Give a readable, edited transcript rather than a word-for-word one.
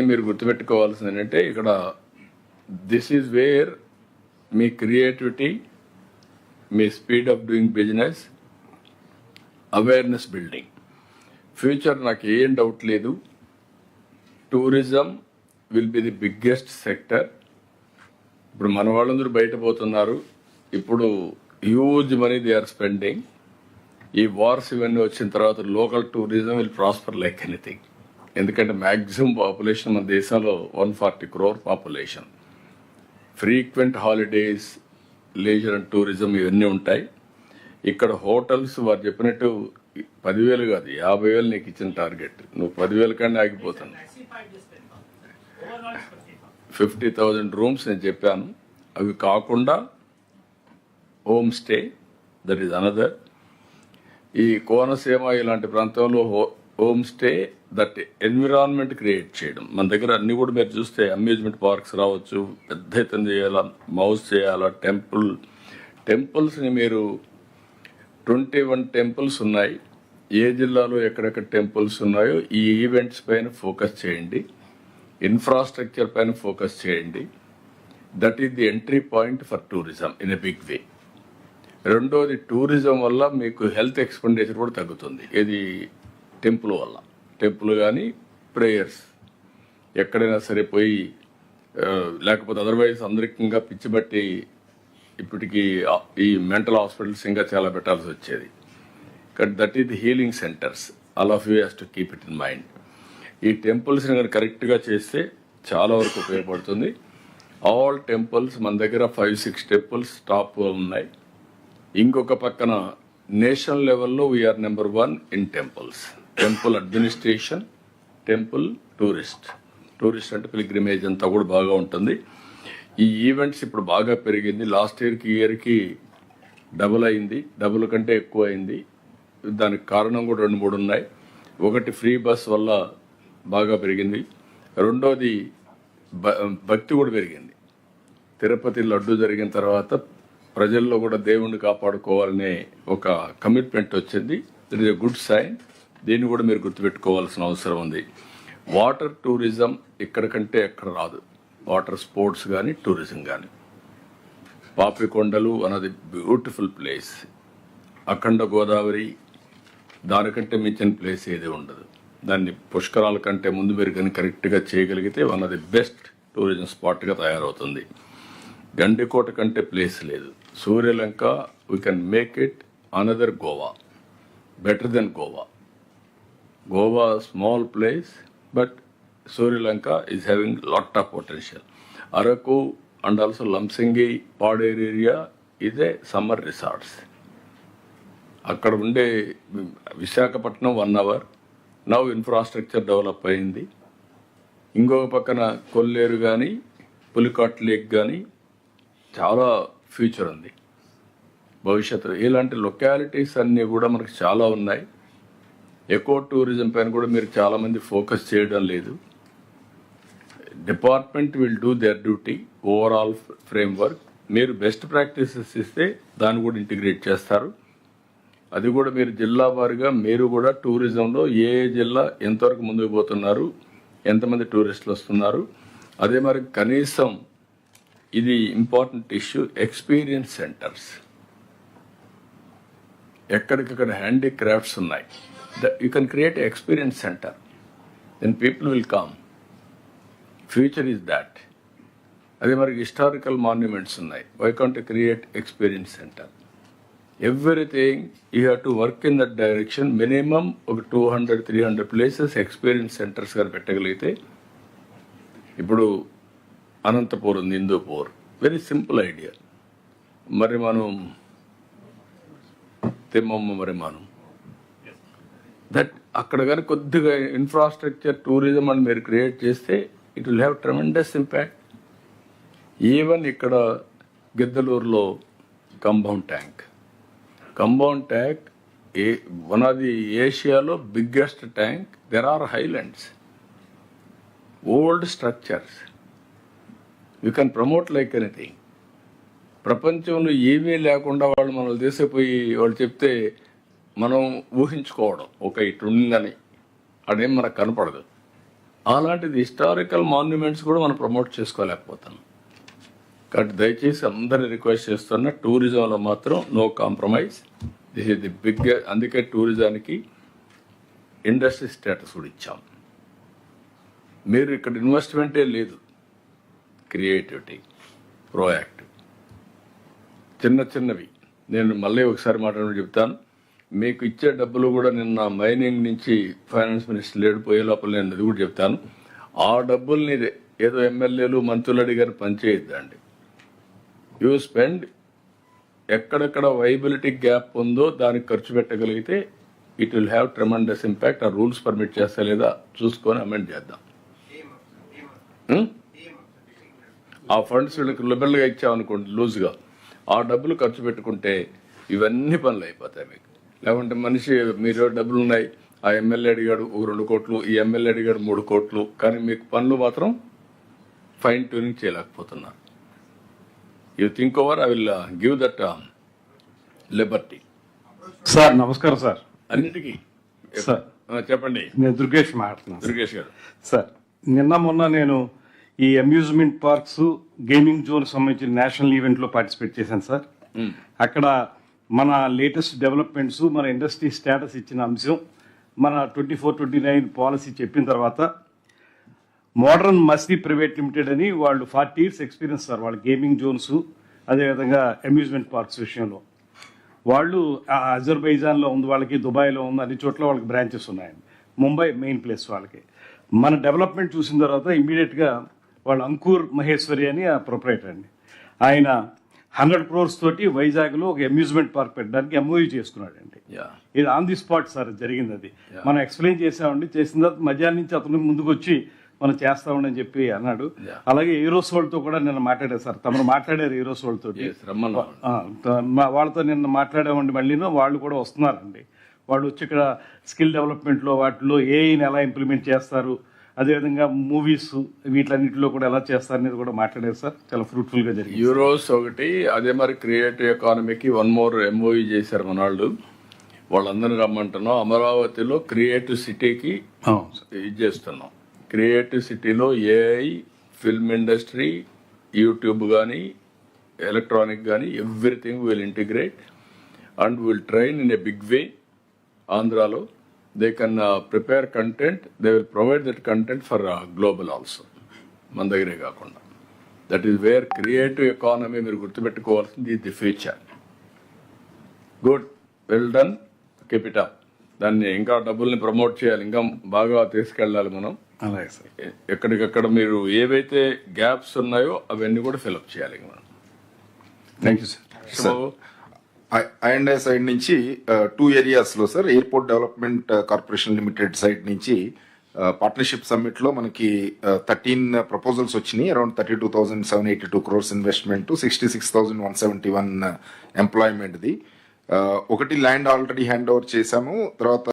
మీరు గుర్తుపెట్టుకోవాల్సింది ఏంటంటే ఇక్కడ దిస్ ఈజ్ వేర్ మీ క్రియేటివిటీ, మీ speed of doing business, awareness building. Future నాకు ఏం డౌట్ లేదు, tourism will be the biggest sector. ఇప్పుడు మన వాళ్ళందరూ బయట పోతున్నారు, ఇప్పుడు huge money they are spending. ఈ వార్స్ ఇవన్నీ వచ్చిన తర్వాత local tourism will prosper like anything. ఎందుకంటే మ్యాక్సిమం పాపులేషన్ మన దేశంలో 140 crore population. Frequent holidays, leisure and tourism ఇవన్నీ ఉంటాయి. ఇక్కడ హోటల్స్ వారు చెప్పినట్టు 10,000 కాదు 50,000 నీకు ఇచ్చిన టార్గెట్, నువ్వు 10,000 కానీ ఆగిపోతాను. 50,000 రూమ్స్ నేను చెప్పాను. అవి కాకుండా home stay, that is another. ఈ కోనసీమ ఇలాంటి ప్రాంతంలో home stay, that environment create చేయడం. మన దగ్గర అన్ని కూడా మీరు చూస్తే అమ్యూజ్మెంట్ పార్క్స్ రావచ్చు, పెద్ద ఎత్తున చేయాలా, మౌస్ చేయాలా, టెంపుల్స్ని మీరు 21 టెంపుల్స్ ఉన్నాయి. ఏ జిల్లాలో ఎక్కడెక్కడ టెంపుల్స్ ఉన్నాయో ఈ ఈవెంట్స్ పైన ఫోకస్ చేయండి, ఇన్ఫ్రాస్ట్రక్చర్ పైన ఫోకస్ చేయండి. That is the entry point for tourism in a big way. రెండోది, టూరిజం వల్ల మీకు హెల్త్ ఎక్స్పెండిచర్ కూడా తగ్గుతుంది. ఇది టెంపుల్ వల్ల. టెంపుల్ కానీ ప్రేయర్స్ ఎక్కడైనా సరే పోయి, లేకపోతే అదర్వైజ్ అందరికంగా పిచ్చిబట్టి ఇప్పటికీ ఈ మెంటల్ హాస్పిటల్స్ ఇంకా చాలా పెట్టాల్సి వచ్చేది. But that is the healing centres. All of you has to keep it in mind. ఈ టెంపుల్స్ని కానీ కరెక్ట్గా చేస్తే చాలా వరకు ఉపయోగపడుతుంది. ఆల్ టెంపుల్స్ మన దగ్గర 5-6 టెంపుల్స్ టాప్ ఉన్నాయి. ఇంకొక పక్కన నేషనల్ లెవెల్లో we're number 1 in temples. Temple administration, temple tourist అంటే పిల్గ్రిమేజ్ అంతా కూడా బాగా ఉంటుంది. ఈ ఈవెంట్స్ ఇప్పుడు బాగా పెరిగింది. లాస్ట్ ఇయర్కి డబుల్ అయింది, డబుల్ కంటే ఎక్కువ అయింది. దానికి కారణం కూడా 2-3 ఉన్నాయి. ఒకటి, ఫ్రీ బస్ వల్ల బాగా పెరిగింది. రెండోది, భక్తి కూడా పెరిగింది. తిరుపతి లడ్డు జరిగిన తర్వాత ప్రజల్లో కూడా దేవుణ్ణి కాపాడుకోవాలనే ఒక కమిట్మెంట్ వచ్చింది. It is a good sign. దీన్ని కూడా మీరు గుర్తుపెట్టుకోవాల్సిన అవసరం ఉంది. వాటర్ టూరిజం ఇక్కడ కంటే ఎక్కడ రాదు. వాటర్ స్పోర్ట్స్ కానీ టూరిజం కానీ. పాపికొండలు అన్నది బ్యూటిఫుల్ ప్లేస్. అఖండ గోదావరి దానికంటే మించిన ప్లేస్ ఏది ఉండదు. దాన్ని పుష్కరాల కంటే ముందు మీరు కానీ కరెక్ట్గా చేయగలిగితే one of the best tourism స్పాట్గా తయారవుతుంది. గండికోట కంటే ప్లేస్ లేదు. Suryalanka, we can make it another Goa, better than Goa. Goa small place, but Suryalanka is having lot of potential. Araku and also Lambasingi, Paderu area is a summer resorts. అక్కడ ఉండే Visakhapatnam 1 hour now infrastructure develop అయింది. ఇంకొక పక్కన కొల్లేరు కానీ, పులికాట్ లేక్ కానీ చాలా ఫ్యూచర్ ఉంది భవిష్యత్తు. ఇలాంటి లొకాలిటీస్ అన్నీ కూడా మనకు చాలా ఉన్నాయి. ఎకో టూరిజం పైన కూడా మీరు చాలామంది ఫోకస్ చేయడం లేదు. Department will do their duty, overall framework. మీరు బెస్ట్ ప్రాక్టీసెస్ ఇస్తే దాన్ని కూడా ఇంటిగ్రేట్ చేస్తారు. అది కూడా మీరు జిల్లా వారీగా మీరు కూడా టూరిజంలో ఏ జిల్లా ఎంతవరకు ముందుకు పోతున్నారు, ఎంతమంది టూరిస్టులు వస్తున్నారు. అదే మరి కనీసం ఇది ఇంపార్టెంట్ ఇష్యూ, ఎక్స్పీరియన్స్ సెంటర్స్. ఎక్కడికక్కడ హ్యాండీక్రాఫ్ట్స్ ఉన్నాయి. You can create experience centre, then people will come. Future is that. అదే మరి హిస్టారికల్ మాన్యుమెంట్స్ ఉన్నాయి. Why can't create experience centre? Everything you have to work in that direction. Minimum ఒక 200-300 places experience centres గారు పెట్టగలిగితే, ఇప్పుడు అనంతపూర్ ఉంది, Hindupur, very simple idea. Thimmamma that అక్కడ కానీ కొద్దిగా ఇన్ఫ్రాస్ట్రక్చర్ టూరిజం అని మీరు క్రియేట్ చేస్తే it will have tremendous impact. Even ఇక్కడ గిద్దలూరులో compound tank one of the ఏషియాలో biggest tank. There are highlands, old structures. You can promote like anything. ప్రపంచంలో ఏమీ లేకుండా వాళ్ళు మనల్ని తీసిపోయి వాళ్ళు చెప్తే మనం ఊహించుకోవడం ఒక ఇటు ఉందని, అదేం మనకు కనపడదు. అలాంటిది హిస్టారికల్ మాన్యుమెంట్స్ కూడా మనం ప్రమోట్ చేసుకోలేకపోతున్నాం. కాబట్టి దయచేసి అందరిని రిక్వెస్ట్ చేస్తున్నా, టూరిజంలో మాత్రం no compromise. This is the big. అందుకే టూరిజానికి ఇండస్ట్రీ స్టేటస్ కూడా ఇచ్చాం. మీరు ఇక్కడ ఇన్వెస్ట్మెంటే లేదు, క్రియేటివిటీ, ప్రోయాక్టివ్, చిన్నవి. నేను మళ్ళీ ఒకసారి మాట్లాడి చెప్తాను. మీకు ఇచ్చే డబ్బులు కూడా నిన్న మైనింగ్ నుంచి ఫైనాన్స్ మినిస్టర్ లేడిపోయే లోపల నేను అది కూడా చెప్తాను. ఆ డబ్బుల్ని ఏదో ఎమ్మెల్యేలు మంత్రులు అడిగారు పనిచేయద్దండి. యూ స్పెండ్ ఎక్కడెక్కడ వైబిలిటీ గ్యాప్ ఉందో దానికి ఖర్చు పెట్టగలిగితే it will have tremendous impact. ఆ రూల్స్ పర్మిట్ చేస్తా లేదా చూసుకొని అమెండ్ చేద్దాం. ఆ ఫండ్స్ వీళ్ళకి లిబరల్గా ఇచ్చామనుకోండి, లూజ్గా, ఆ డబ్బులు ఖర్చు పెట్టుకుంటే ఇవన్నీ పనులు అయిపోతాయి మీకు. లేకుంటే మనిషి మీరు డబ్బులు ఉన్నాయి, ఆ ఎమ్మెల్యే అడిగాడు 2 కోట్లు, ఈ ఎమ్మెల్యే అడిగాడు 3 కోట్లు, కానీ మీకు పనులు మాత్రం ఫైన్ ట్యూనింగ్ చేయలేకపోతున్నారు. You think over, I will give that Liberty. Sir నమస్కారం సార్. అన్నిటికీ సార్ చెప్పండి. నేను దుర్గేష్ మాట్లాడుతున్నాను. దుర్గేష్ గారు సార్, నిన్న మొన్న నేను ఈ అమ్యూజ్మెంట్ పార్క్స్ గేమింగ్ జోన్ సంబంధించిన నేషనల్ ఈవెంట్లో పార్టిసిపేట్ చేశాను సార్. అక్కడ మన లేటెస్ట్ డెవలప్మెంట్స్, మన ఇండస్ట్రీ స్టేటస్ ఇచ్చిన అంశం, మన 24-29 పాలసీ చెప్పిన తర్వాత మోడర్న్ మస్తి ప్రైవేట్ లిమిటెడ్ అని వాళ్ళు 40 years ఎక్స్పీరియన్స్ సార్ వాళ్ళ గేమింగ్ జోన్స్, అదేవిధంగా అమ్యూజ్మెంట్ పార్క్స్ విషయంలో. వాళ్ళు అజర్బైజాన్లో ఉంది, వాళ్ళకి దుబాయ్లో ఉంది, అన్ని చోట్ల వాళ్ళకి బ్రాంచెస్ ఉన్నాయండి. ముంబై మెయిన్ ప్లేస్ వాళ్ళకి. మన డెవలప్మెంట్ చూసిన తర్వాత ఇమీడియట్గా వాళ్ళు అంకుర్ మహేశ్వరి అని ఆ ప్రొపరేటర్ అండి, ఆయన 100 crores తోటి వైజాగ్లో ఒక అమ్యూజ్మెంట్ పార్క్ పెట్టడానికి ఎంఓయూ చేసుకున్నాడండి. ఇది ఆన్ ది స్పాట్ సార్ జరిగింది. అది మనం ఎక్స్ప్లెయిన్ చేసామండి. చేసిన తర్వాత మధ్యాహ్నం నుంచి అతను ముందుకు వచ్చి మనం చేస్తామని అని చెప్పి అన్నాడు. అలాగే ఏరోసోల్తో కూడా నిన్న మాట్లాడారు సార్, తమరు మాట్లాడారు ఏరోసోల్ తోటి. వాళ్ళతో నిన్న మాట్లాడామండి. మళ్ళీ వాళ్ళు కూడా వస్తున్నారండి. వాళ్ళు వచ్చి ఇక్కడ స్కిల్ డెవలప్మెంట్లో వాటిలో ఏఐని ఎలా ఇంప్లిమెంట్ చేస్తారు, అదేవిధంగా మూవీస్ వీటిలన్నింటిలో కూడా ఎలా చేస్తారు అనేది కూడా మాట్లాడారు సార్. చాలా ఫ్రూట్ఫుల్గా జరిగింది. యూరోస్ ఒకటి, అదే మరి క్రియేటివ్ ఎకానమీకి 1 more MOU చేశారు మన వాళ్ళు. వాళ్ళందరినీ రమ్మంటున్నాం. అమరావతిలో క్రియేటివ్ సిటీకి ఇది చేస్తున్నాం. క్రియేటివ్ సిటీలో ఏఐ, ఫిల్మ్ ఇండస్ట్రీ, యూట్యూబ్ కానీ, ఎలక్ట్రానిక్ కానీ, everything will integrate and will train in a big way. ఆంధ్రాలో they can prepare content, they will provide that content for global also, మన దగ్గరే కాకుండా. That is where creative economy మీరు గుర్తుపెట్టుకోవాల్సింది, the future. Good, well done, keep it up. దాన్ని ఇంకా డబ్బుల్ని promote చేయాలి, ఇంకా బాగా తీసుకెళ్ళాలి మనం. అలాగే సార్. ఎక్కడికక్కడ మీరు ఏవైతే గ్యాప్స్ ఉన్నాయో అవన్నీ కూడా ఫిల్అప్ చేయాలి మనం. Thank you sir. I&I side నుంచి 2 areasలో sir, airport development corporation limited side నుంచి పార్ట్నర్షిప్ సమ్మిట్లో మనకి 13 ప్రపోజల్స్ వచ్చినాయి. అరౌండ్ 32,782 crores ఇన్వెస్ట్మెంట్, 66,171 ఎంప్లాయ్మెంట్ది. ఒకటి ల్యాండ్ ఆల్రెడీ హ్యాండ్ ఓవర్ చేశాము. తర్వాత